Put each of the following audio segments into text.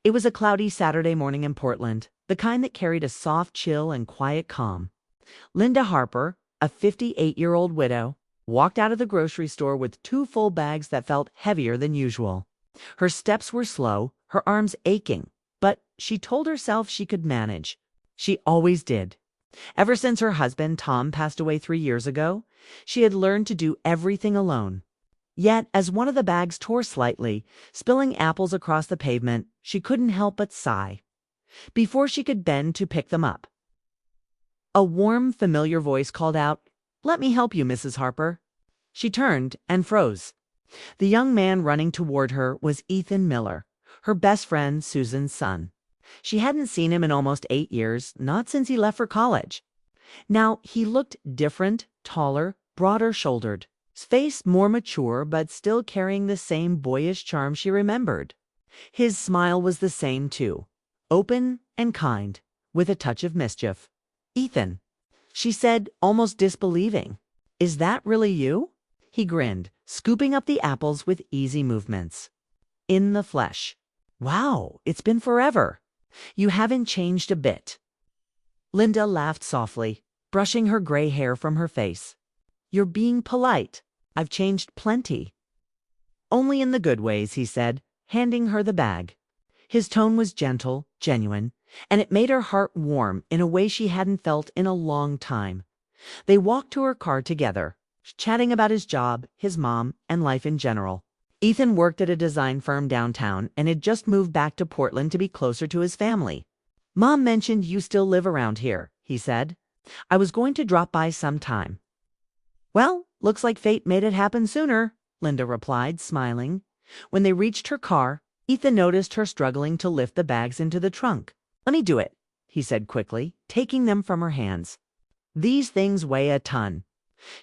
It was a cloudy Saturday morning in Portland, the kind that carried a soft chill and quiet calm. Linda Harper, a 58-year-old widow, walked out of the grocery store with two full bags that felt heavier than usual. Her steps were slow, her arms aching, but she told herself she could manage. She always did. Ever since her husband, Tom, passed away 3 years ago, she had learned to do everything alone. Yet, as one of the bags tore slightly, spilling apples across the pavement, she couldn't help but sigh. Before she could bend to pick them up, a warm, familiar voice called out, "Let me help you, Mrs. Harper." She turned and froze. The young man running toward her was Ethan Miller, her best friend Susan's son. She hadn't seen him in almost 8 years, not since he left for college. Now he looked different, taller, broader shouldered, his face more mature but still carrying the same boyish charm she remembered. His smile was the same too, open and kind, with a touch of mischief. "Ethan," she said, almost disbelieving. "Is that really you?" He grinned, scooping up the apples with easy movements. "In the flesh." "Wow, it's been forever. You haven't changed a bit." Linda laughed softly, brushing her gray hair from her face. "You're being polite. I've changed plenty." "Only in the good ways," he said, handing her the bag. His tone was gentle, genuine, and it made her heart warm in a way she hadn't felt in a long time. They walked to her car together, chatting about his job, his mom, and life in general. Ethan worked at a design firm downtown and had just moved back to Portland to be closer to his family. "Mom mentioned you still live around here," he said. "I was going to drop by sometime." "Well, looks like fate made it happen sooner," Linda replied, smiling. When they reached her car, Ethan noticed her struggling to lift the bags into the trunk. "Let me do it," he said quickly, taking them from her hands. "These things weigh a ton."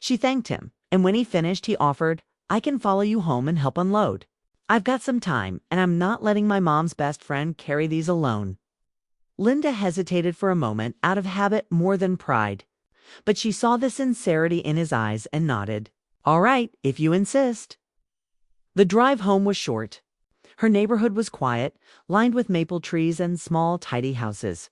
She thanked him, and when he finished, he offered, "I can follow you home and help unload. I've got some time, and I'm not letting my mom's best friend carry these alone." Linda hesitated for a moment out of habit more than pride, but she saw the sincerity in his eyes and nodded. "All right, if you insist." The drive home was short. Her neighborhood was quiet, lined with maple trees and small, tidy houses.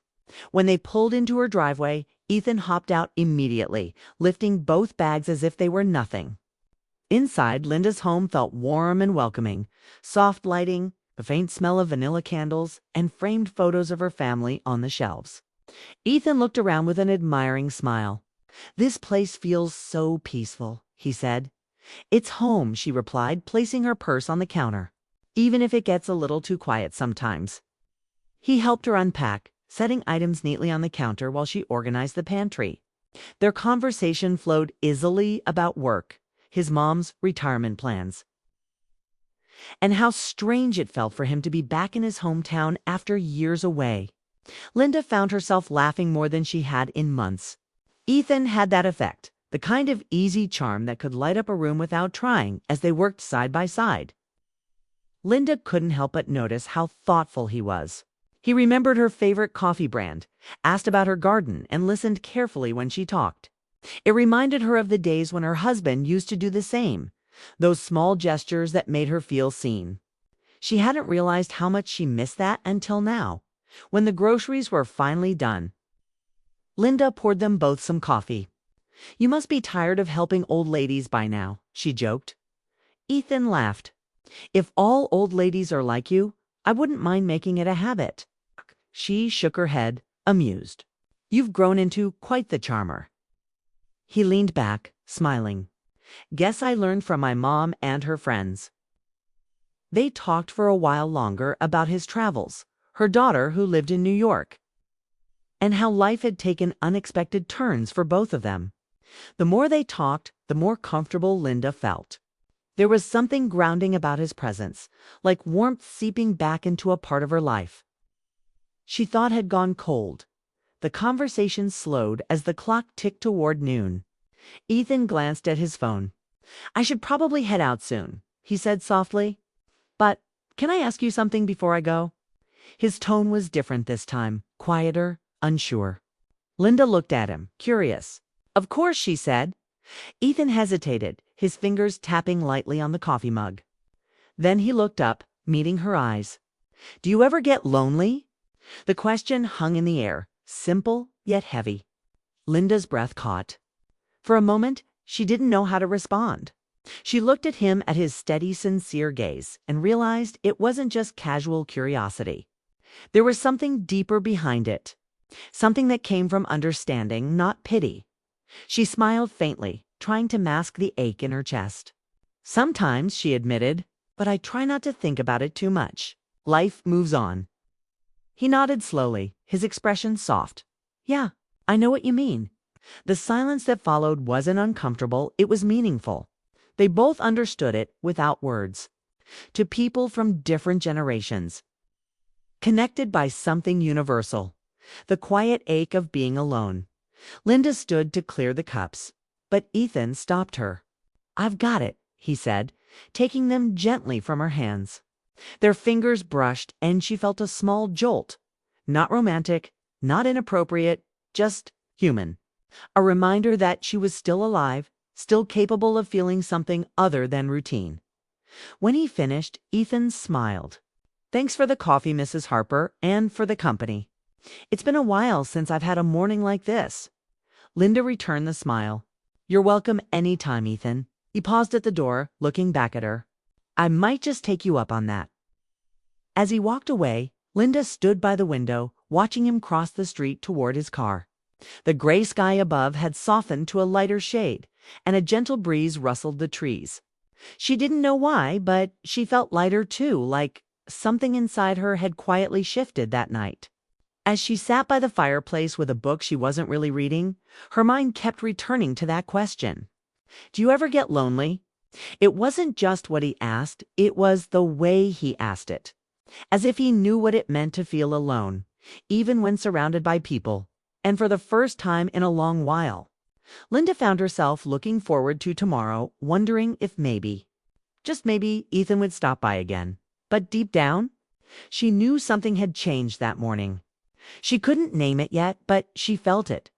When they pulled into her driveway, Ethan hopped out immediately, lifting both bags as if they were nothing. Inside, Linda's home felt warm and welcoming. Soft lighting, the faint smell of vanilla candles, and framed photos of her family on the shelves. Ethan looked around with an admiring smile. "This place feels so peaceful," he said. "It's home," she replied, placing her purse on the counter. "Even if it gets a little too quiet sometimes." He helped her unpack, setting items neatly on the counter while she organized the pantry. Their conversation flowed easily about work, his mom's retirement plans, and how strange it felt for him to be back in his hometown after years away. Linda found herself laughing more than she had in months. Ethan had that effect, the kind of easy charm that could light up a room without trying, as they worked side by side. Linda couldn't help but notice how thoughtful he was. He remembered her favorite coffee brand, asked about her garden, and listened carefully when she talked. It reminded her of the days when her husband used to do the same, those small gestures that made her feel seen. She hadn't realized how much she missed that until now, when the groceries were finally done. Linda poured them both some coffee. "You must be tired of helping old ladies by now," she joked. Ethan laughed. "If all old ladies are like you, I wouldn't mind making it a habit." She shook her head, amused. "You've grown into quite the charmer." He leaned back, smiling. "Guess I learned from my mom and her friends." They talked for a while longer about his travels, her daughter who lived in New York, and how life had taken unexpected turns for both of them. The more they talked, the more comfortable Linda felt. There was something grounding about his presence, like warmth seeping back into a part of her life she thought had gone cold. The conversation slowed as the clock ticked toward noon. Ethan glanced at his phone. "I should probably head out soon," he said softly. "But can I ask you something before I go?" His tone was different this time, quieter, unsure. Linda looked at him, curious. "Of course," she said. Ethan hesitated, his fingers tapping lightly on the coffee mug. Then he looked up, meeting her eyes. Do you ever get lonely? The question hung in the air, simple yet heavy. Linda's breath caught. For a moment, she didn't know how to respond. She looked at him at his steady, sincere gaze and realized it wasn't just casual curiosity. There was something deeper behind it, something that came from understanding, not pity. She smiled faintly, trying to mask the ache in her chest. Sometimes, she admitted, but I try not to think about it too much. Life moves on. He nodded slowly, his expression soft. Yeah, I know what you mean. The silence that followed wasn't uncomfortable, it was meaningful. They both understood it without words. To people from different generations, connected by something universal, the quiet ache of being alone. Linda stood to clear the cups, but Ethan stopped her. I've got it, he said, taking them gently from her hands. Their fingers brushed, and she felt a small jolt. Not romantic, not inappropriate, just human. A reminder that she was still alive, still capable of feeling something other than routine. When he finished, Ethan smiled. Thanks for the coffee, Mrs. Harper, and for the company. It's been a while since I've had a morning like this. Linda returned the smile. You're welcome any time, Ethan. He paused at the door, looking back at her. I might just take you up on that. As he walked away, Linda stood by the window, watching him cross the street toward his car. The gray sky above had softened to a lighter shade, and a gentle breeze rustled the trees. She didn't know why, but she felt lighter too, like something inside her had quietly shifted that night. As she sat by the fireplace with a book she wasn't really reading, her mind kept returning to that question. Do you ever get lonely? It wasn't just what he asked, it was the way he asked it. As if he knew what it meant to feel alone, even when surrounded by people, and for the first time in a long while. Linda found herself looking forward to tomorrow, wondering if maybe, just maybe, Ethan would stop by again. But deep down, she knew something had changed that morning. She couldn't name it yet, but she felt it.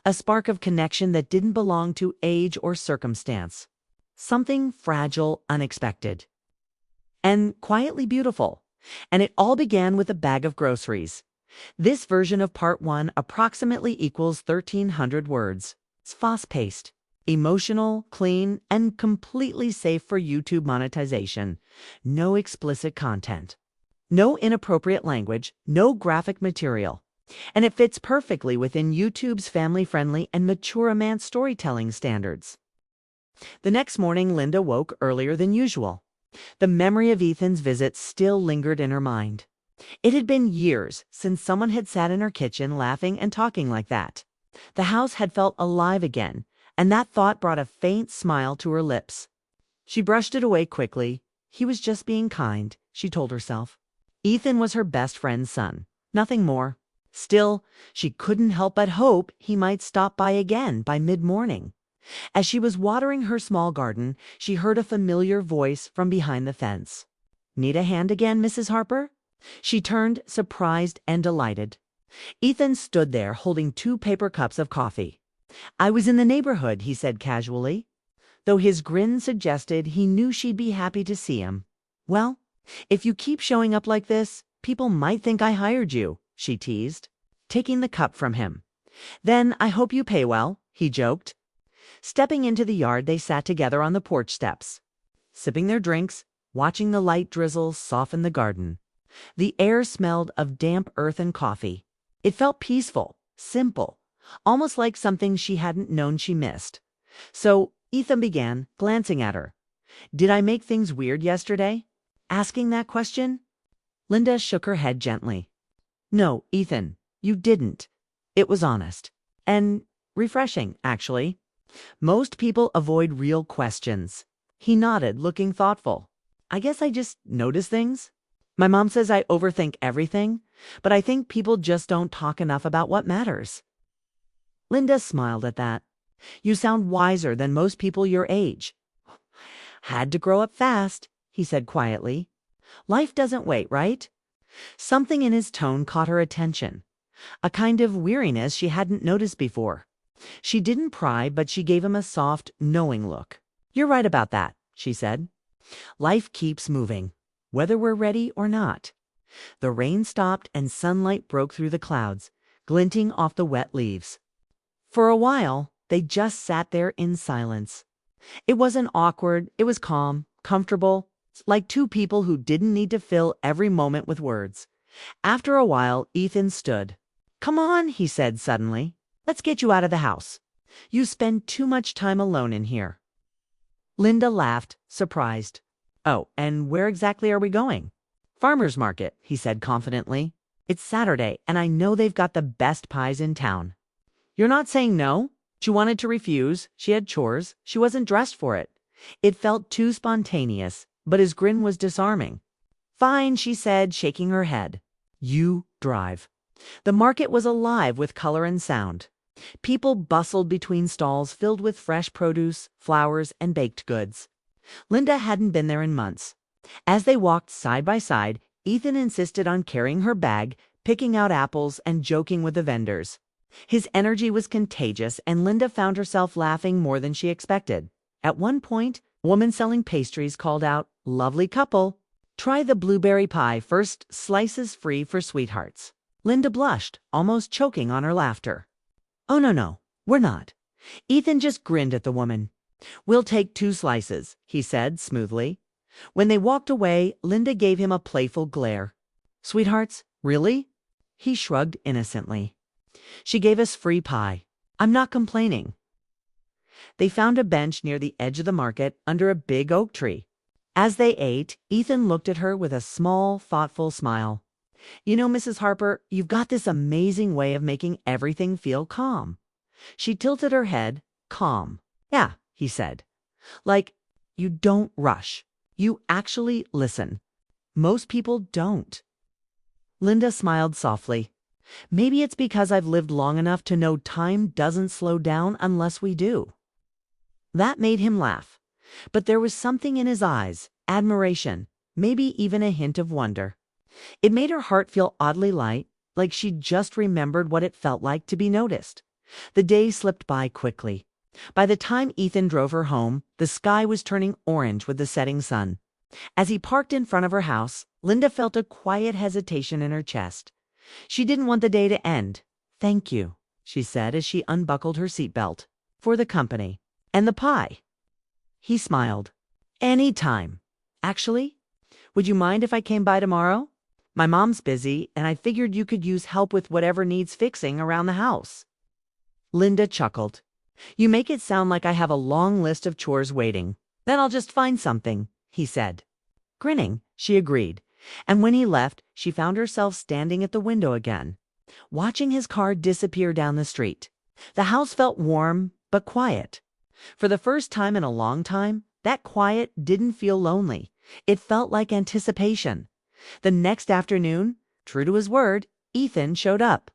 A spark of connection that didn't belong to age or circumstance. Something fragile, unexpected, and quietly beautiful. And it all began with a bag of groceries. This version of part 1 approximately equals 1,300 words. It's fast-paced, emotional, clean, and completely safe for YouTube monetization. No explicit content. No inappropriate language, no graphic material. And it fits perfectly within YouTube's family-friendly and mature romance storytelling standards. The next morning, Linda woke earlier than usual. The memory of Ethan's visit still lingered in her mind. It had been years since someone had sat in her kitchen laughing and talking like that. The house had felt alive again, and that thought brought a faint smile to her lips. She brushed it away quickly. He was just being kind, she told herself. Ethan was her best friend's son, nothing more. Still, she couldn't help but hope he might stop by again by mid-morning. As she was watering her small garden, she heard a familiar voice from behind the fence. Need a hand again, Mrs. Harper? She turned, surprised and delighted. Ethan stood there holding 2 paper cups of coffee. I was in the neighborhood, he said casually, though his grin suggested he knew she'd be happy to see him. Well, if you keep showing up like this, people might think I hired you, she teased, taking the cup from him. Then I hope you pay well, he joked. Stepping into the yard, they sat together on the porch steps, sipping their drinks, watching the light drizzle soften the garden. The air smelled of damp earth and coffee. It felt peaceful, simple, almost like something she hadn't known she missed. So Ethan began, glancing at her. Did I make things weird yesterday? Asking that question? Linda shook her head gently. No, Ethan, you didn't. It was honest. And refreshing, actually. Most people avoid real questions. He nodded, looking thoughtful. I guess I just notice things. My mom says I overthink everything, but I think people just don't talk enough about what matters. Linda smiled at that. You sound wiser than most people your age. Had to grow up fast, he said quietly. Life doesn't wait, right? Something in his tone caught her attention. A kind of weariness she hadn't noticed before. She didn't pry, but she gave him a soft, knowing look. You're right about that, she said. Life keeps moving, whether we're ready or not. The rain stopped and sunlight broke through the clouds, glinting off the wet leaves. For a while, they just sat there in silence. It wasn't awkward, it was calm, comfortable, like two people who didn't need to fill every moment with words. After a while, Ethan stood. "Come on," he said suddenly. "Let's get you out of the house. You spend too much time alone in here." Linda laughed, surprised. "Oh, and where exactly are we going?" "Farmer's market," he said confidently. "It's Saturday, and I know they've got the best pies in town." "You're not saying no?" She wanted to refuse. She had chores. She wasn't dressed for it. It felt too spontaneous, but his grin was disarming. "Fine," she said, shaking her head. "You drive." The market was alive with color and sound. People bustled between stalls filled with fresh produce, flowers, and baked goods. Linda hadn't been there in months. As they walked side by side, Ethan insisted on carrying her bag, picking out apples, and joking with the vendors. His energy was contagious, and Linda found herself laughing more than she expected. At one point, a woman selling pastries called out, "Lovely couple. Try the blueberry pie first, slices free for sweethearts." Linda blushed, almost choking on her laughter. "Oh, no, we're not." Ethan just grinned at the woman. "We'll take 2 slices," he said smoothly. When they walked away, Linda gave him a playful glare. "Sweethearts, really?" He shrugged innocently. "She gave us free pie. I'm not complaining." They found a bench near the edge of the market under a big oak tree. As they ate, Ethan looked at her with a small, thoughtful smile. "You know, Mrs. Harper, you've got this amazing way of making everything feel calm." She tilted her head. "Calm." "Yeah," he said. "Like, you don't rush. You actually listen. Most people don't." Linda smiled softly. "Maybe it's because I've lived long enough to know time doesn't slow down unless we do." That made him laugh. But there was something in his eyes, admiration, maybe even a hint of wonder. It made her heart feel oddly light, like she'd just remembered what it felt like to be noticed. The day slipped by quickly. By the time Ethan drove her home, the sky was turning orange with the setting sun. As he parked in front of her house, Linda felt a quiet hesitation in her chest. She didn't want the day to end. "Thank you," she said as she unbuckled her seatbelt. "For the company. And the pie." He smiled. "Any time. Actually, would you mind if I came by tomorrow? My mom's busy, and I figured you could use help with whatever needs fixing around the house." Linda chuckled. "You make it sound like I have a long list of chores waiting. Then I'll just find something," he said. Grinning, she agreed, and when he left, she found herself standing at the window again, watching his car disappear down the street. The house felt warm, but quiet. For the first time in a long time, that quiet didn't feel lonely. It felt like anticipation. The next afternoon, true to his word, Ethan showed up.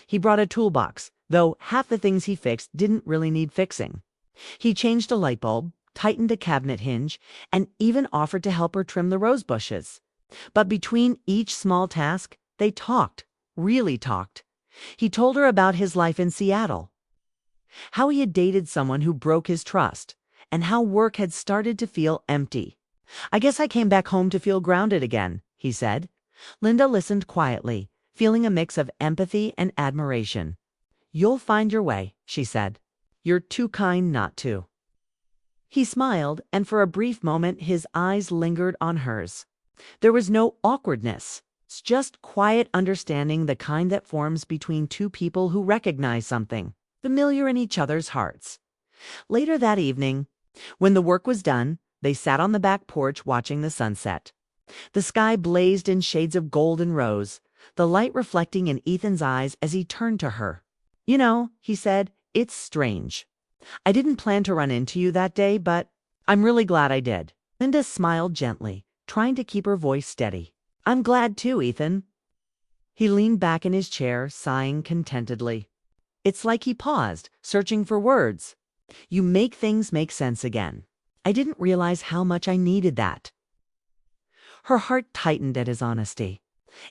He brought a toolbox, though half the things he fixed didn't really need fixing. He changed a light bulb, tightened a cabinet hinge, and even offered to help her trim the rose bushes. But between each small task, they talked, really talked. He told her about his life in Seattle, how he had dated someone who broke his trust, and how work had started to feel empty. "I guess I came back home to feel grounded again," he said. Linda listened quietly, feeling a mix of empathy and admiration. "You'll find your way," she said. "You're too kind not to." He smiled, and for a brief moment his eyes lingered on hers. There was no awkwardness. It's just quiet understanding, the kind that forms between two people who recognize something familiar in each other's hearts. Later that evening, when the work was done, they sat on the back porch watching the sunset. The sky blazed in shades of gold and rose, the light reflecting in Ethan's eyes as he turned to her. "You know," he said, "it's strange. I didn't plan to run into you that day, but I'm really glad I did." Linda smiled gently, trying to keep her voice steady. "I'm glad too, Ethan." He leaned back in his chair, sighing contentedly. It's like he paused, searching for words. "You make things make sense again. I didn't realize how much I needed that." Her heart tightened at his honesty.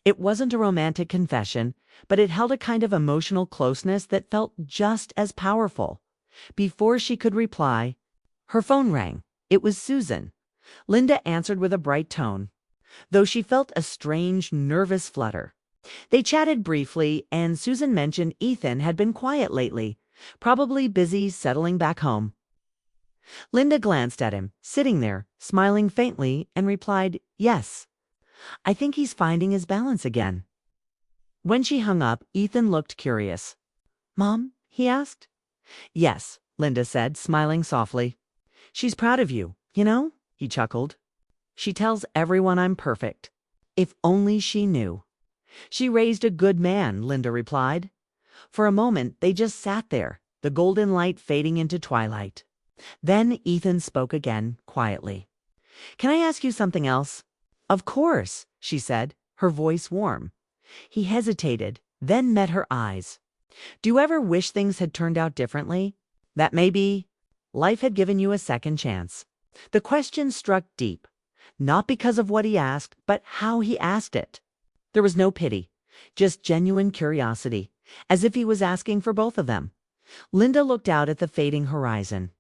It wasn't a romantic confession, but it held a kind of emotional closeness that felt just as powerful. Before she could reply, her phone rang. It was Susan. Linda answered with a bright tone. though she felt a strange, nervous flutter. They chatted briefly, and Susan mentioned Ethan had been quiet lately, probably busy settling back home. Linda glanced at him, sitting there, smiling faintly, and replied, "Yes, I think he's finding his balance again." When she hung up, Ethan looked curious. "Mom?" he asked. "Yes," Linda said, smiling softly. "She's proud of you, you know?" he chuckled. "She tells everyone I'm perfect. If only she knew." "She raised a good man," Linda replied. For a moment, they just sat there, the golden light fading into twilight. Then Ethan spoke again, quietly. "Can I ask you something else?" "Of course," she said, her voice warm. He hesitated, then met her eyes. "Do you ever wish things had turned out differently? That maybe life had given you a second chance?" The question struck deep, not because of what he asked, but how he asked it. There was no pity, just genuine curiosity, as if he was asking for both of them. Linda looked out at the fading horizon.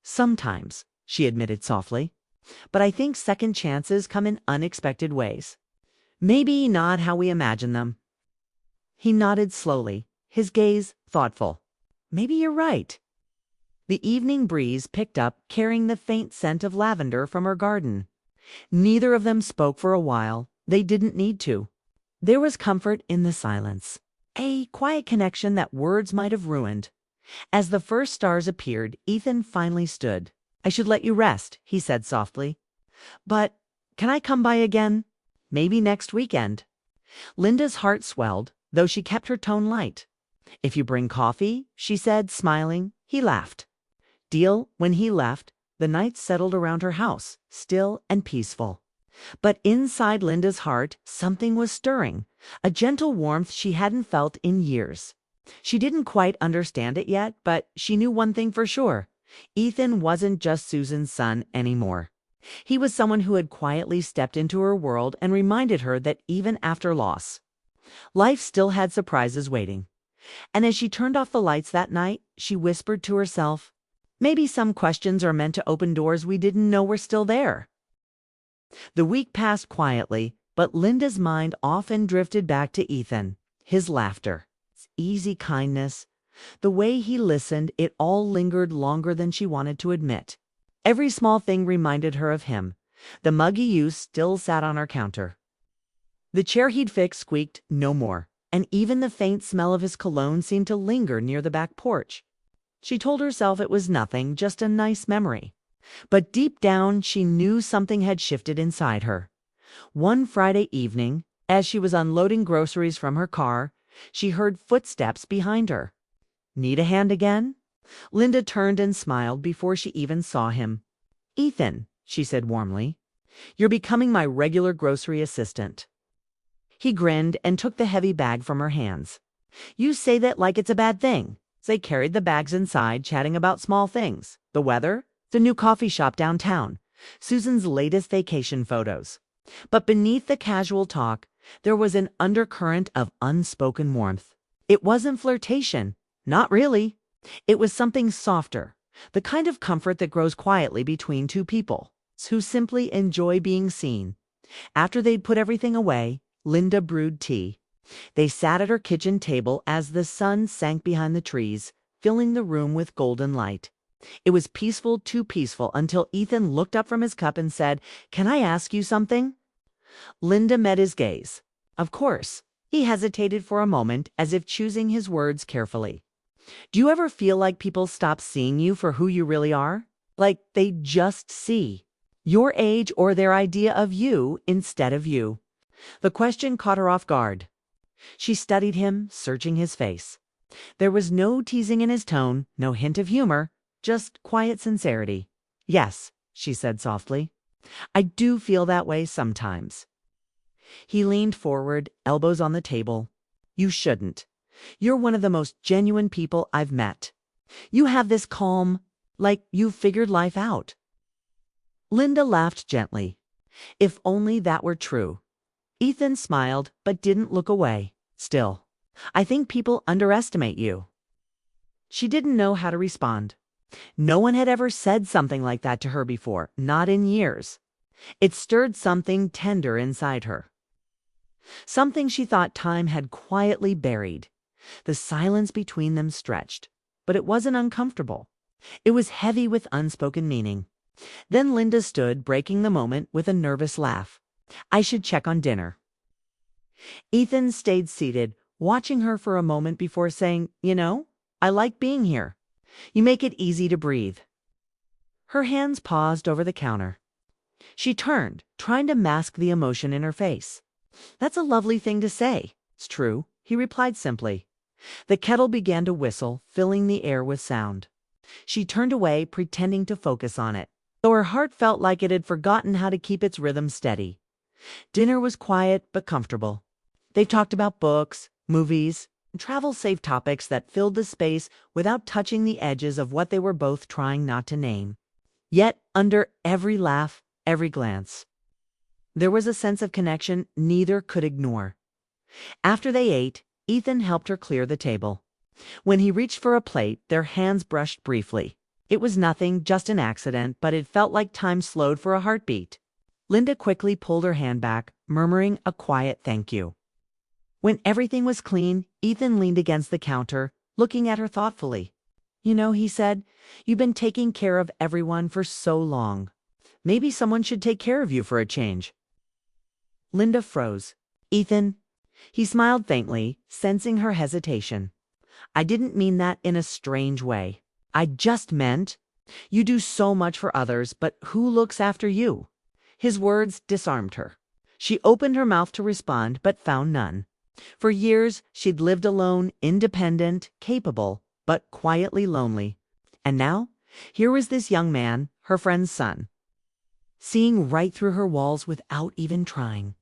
"Sometimes," she admitted softly, "but I think second chances come in unexpected ways. Maybe not how we imagine them." He nodded slowly, his gaze thoughtful. "Maybe you're right." The evening breeze picked up, carrying the faint scent of lavender from her garden. Neither of them spoke for a while. They didn't need to. There was comfort in the silence, a quiet connection that words might have ruined. As the first stars appeared, Ethan finally stood. "I should let you rest," he said softly. "But can I come by again? Maybe next weekend." Linda's heart swelled, though she kept her tone light. "If you bring coffee," she said, smiling. He laughed. Deal. When he left, the night settled around her house, still and peaceful. But inside Linda's heart, something was stirring, a gentle warmth she hadn't felt in years. She didn't quite understand it yet, but she knew one thing for sure. Ethan wasn't just Susan's son anymore. He was someone who had quietly stepped into her world and reminded her that even after loss, life still had surprises waiting. And as she turned off the lights that night, she whispered to herself, "Maybe some questions are meant to open doors we didn't know were still there." The week passed quietly, but Linda's mind often drifted back to Ethan, his laughter, his easy kindness. The way he listened, it all lingered longer than she wanted to admit. Every small thing reminded her of him. The mug he used still sat on our counter. The chair he'd fixed squeaked no more, and even the faint smell of his cologne seemed to linger near the back porch. She told herself it was nothing, just a nice memory. But deep down, she knew something had shifted inside her. One Friday evening, as she was unloading groceries from her car, she heard footsteps behind her. "Need a hand again?" Linda turned and smiled before she even saw him. "Ethan," she said warmly, "you're becoming my regular grocery assistant." He grinned and took the heavy bag from her hands. "You say that like it's a bad thing." They carried the bags inside, chatting about small things, the weather, the new coffee shop downtown, Susan's latest vacation photos. But beneath the casual talk, there was an undercurrent of unspoken warmth. It wasn't flirtation. Not really. It was something softer, the kind of comfort that grows quietly between two people who simply enjoy being seen. After they'd put everything away, Linda brewed tea. They sat at her kitchen table as the sun sank behind the trees, filling the room with golden light. It was peaceful, too peaceful, until Ethan looked up from his cup and said, "Can I ask you something?" Linda met his gaze. Of course. He hesitated for a moment, as if choosing his words carefully. "Do you ever feel like people stop seeing you for who you really are? Like they just see your age or their idea of you instead of you?" The question caught her off guard. She studied him, searching his face. There was no teasing in his tone, no hint of humor, just quiet sincerity. "Yes," she said softly. "I do feel that way sometimes." He leaned forward, elbows on the table. "You shouldn't. You're one of the most genuine people I've met. You have this calm, like you've figured life out." Linda laughed gently. If only that were true. Ethan smiled, but didn't look away. "Still, I think people underestimate you." She didn't know how to respond. No one had ever said something like that to her before, not in years. It stirred something tender inside her. Something she thought time had quietly buried. The silence between them stretched, but it wasn't uncomfortable. It was heavy with unspoken meaning. Then Linda stood, breaking the moment with a nervous laugh. "I should check on dinner." Ethan stayed seated, watching her for a moment before saying, I like being here. You make it easy to breathe." Her hands paused over the counter. She turned, trying to mask the emotion in her face. "That's a lovely thing to say." "It's true," he replied simply. The kettle began to whistle, filling the air with sound. She turned away, pretending to focus on it, though her heart felt like it had forgotten how to keep its rhythm steady. Dinner was quiet but comfortable. They talked about books, movies, and travel-safe topics that filled the space without touching the edges of what they were both trying not to name. Yet, under every laugh, every glance, there was a sense of connection neither could ignore. After they ate, Ethan helped her clear the table. When he reached for a plate, their hands brushed briefly. It was nothing, just an accident, but it felt like time slowed for a heartbeat. Linda quickly pulled her hand back, murmuring a quiet thank you. When everything was clean, Ethan leaned against the counter, looking at her thoughtfully. He said, "You've been taking care of everyone for so long. Maybe someone should take care of you for a change." Linda froze. "Ethan?" He smiled faintly, sensing her hesitation. "I didn't mean that in a strange way. I just meant, you do so much for others, but who looks after you?" His words disarmed her. She opened her mouth to respond, but found none. For years, she'd lived alone, independent, capable, but quietly lonely. And now, here was this young man, her friend's son, seeing right through her walls without even trying.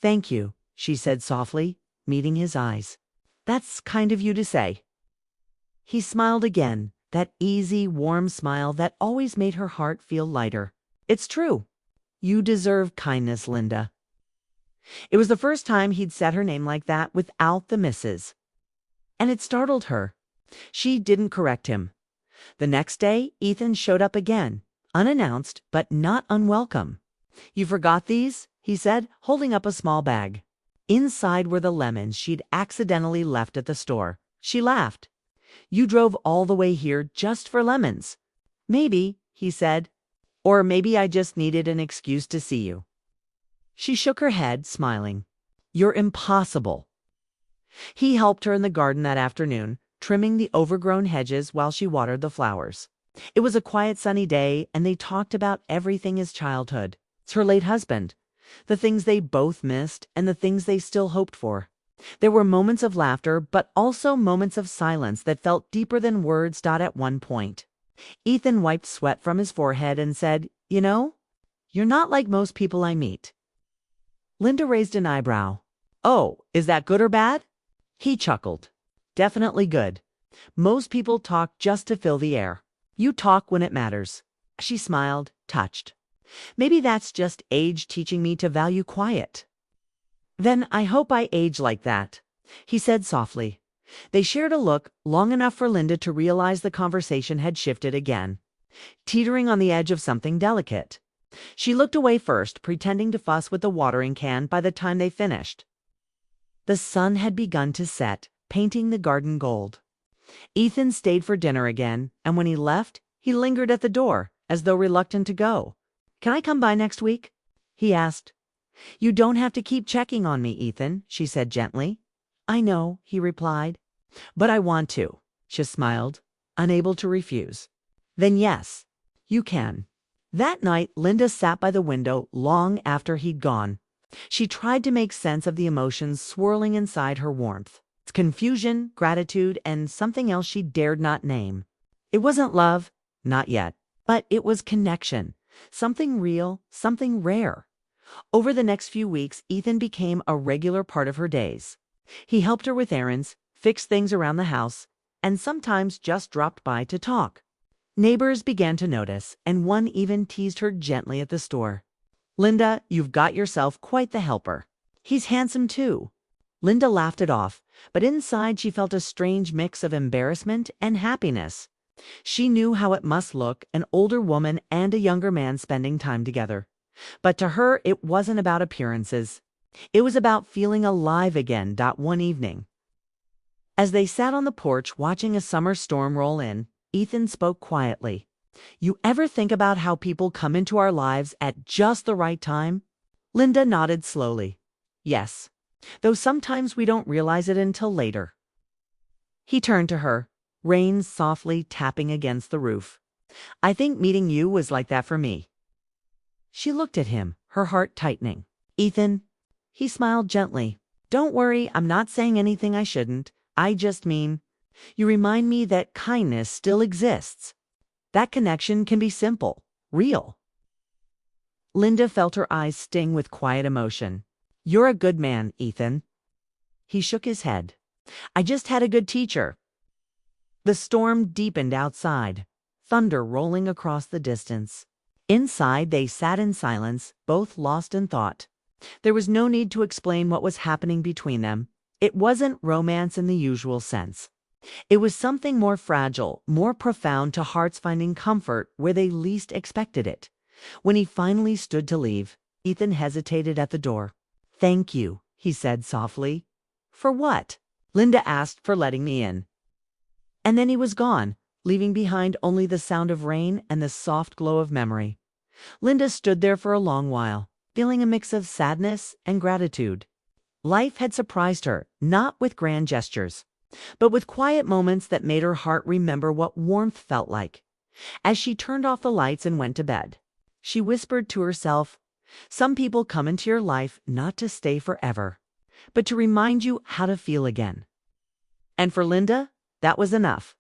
"Thank you," she said softly, meeting his eyes. "That's kind of you to say." He smiled again, that easy, warm smile that always made her heart feel lighter. "It's true. You deserve kindness, Linda." It was the first time he'd said her name like that without the Mrs. And it startled her. She didn't correct him. The next day, Ethan showed up again, unannounced but not unwelcome. "You forgot these?" he said, holding up a small bag. Inside were the lemons she'd accidentally left at the store. She laughed. "You drove all the way here just for lemons." "Maybe," he said. "Or maybe I just needed an excuse to see you." She shook her head, smiling. "You're impossible." He helped her in the garden that afternoon, trimming the overgrown hedges while she watered the flowers. It was a quiet, sunny day, and they talked about everything his childhood, her late husband, the things they both missed, and the things they still hoped for. There were moments of laughter, but also moments of silence that felt deeper than words. At one point, Ethan wiped sweat from his forehead and said, "You're not like most people I meet." Linda raised an eyebrow. "Oh, is that good or bad?" He chuckled. "Definitely good. Most people talk just to fill the air. You talk when it matters." She smiled, touched. "Maybe that's just age teaching me to value quiet." "Then I hope I age like that," he said softly. They shared a look long enough for Linda to realize the conversation had shifted again, teetering on the edge of something delicate. She looked away first, pretending to fuss with the watering can by the time they finished. The sun had begun to set, painting the garden gold. Ethan stayed for dinner again, and when he left, he lingered at the door, as though reluctant to go. "Can I come by next week?" he asked. "You don't have to keep checking on me, Ethan," she said gently. "I know," he replied. "But I want to." She smiled, unable to refuse. "Then yes, you can." That night, Linda sat by the window long after he'd gone. She tried to make sense of the emotions swirling inside her warmth. Confusion, gratitude, and something else she dared not name. It wasn't love, not yet, but it was connection. Something real, something rare. Over the next few weeks, Ethan became a regular part of her days. He helped her with errands, fixed things around the house, and sometimes just dropped by to talk. Neighbors began to notice, and one even teased her gently at the store. "Linda, you've got yourself quite the helper." "He's handsome too." Linda laughed it off, but inside she felt a strange mix of embarrassment and happiness. She knew how it must look, an older woman and a younger man spending time together. But to her, it wasn't about appearances. It was about feeling alive again. One evening, as they sat on the porch watching a summer storm roll in, Ethan spoke quietly. You ever think about how people come into our lives at just the right time? Linda nodded slowly. Yes, though sometimes we don't realize it until later. He turned to her, rain softly tapping against the roof. I think meeting you was like that for me. She looked at him, her heart tightening. Ethan, he smiled gently. Don't worry, I'm not saying anything I shouldn't. I just mean, you remind me that kindness still exists. That connection can be simple, real. Linda felt her eyes sting with quiet emotion. You're a good man, Ethan. He shook his head. I just had a good teacher. The storm deepened outside, thunder rolling across the distance. Inside, they sat in silence, both lost in thought. There was no need to explain what was happening between them. It wasn't romance in the usual sense. It was something more fragile, more profound to hearts finding comfort where they least expected it. When he finally stood to leave, Ethan hesitated at the door. Thank you, he said softly. For what? Linda asked. For letting me in. And then he was gone, leaving behind only the sound of rain and the soft glow of memory. Linda stood there for a long while, feeling a mix of sadness and gratitude. Life had surprised her, not with grand gestures, but with quiet moments that made her heart remember what warmth felt like. As she turned off the lights and went to bed, she whispered to herself, some people come into your life not to stay forever, but to remind you how to feel again. And for Linda, that was enough.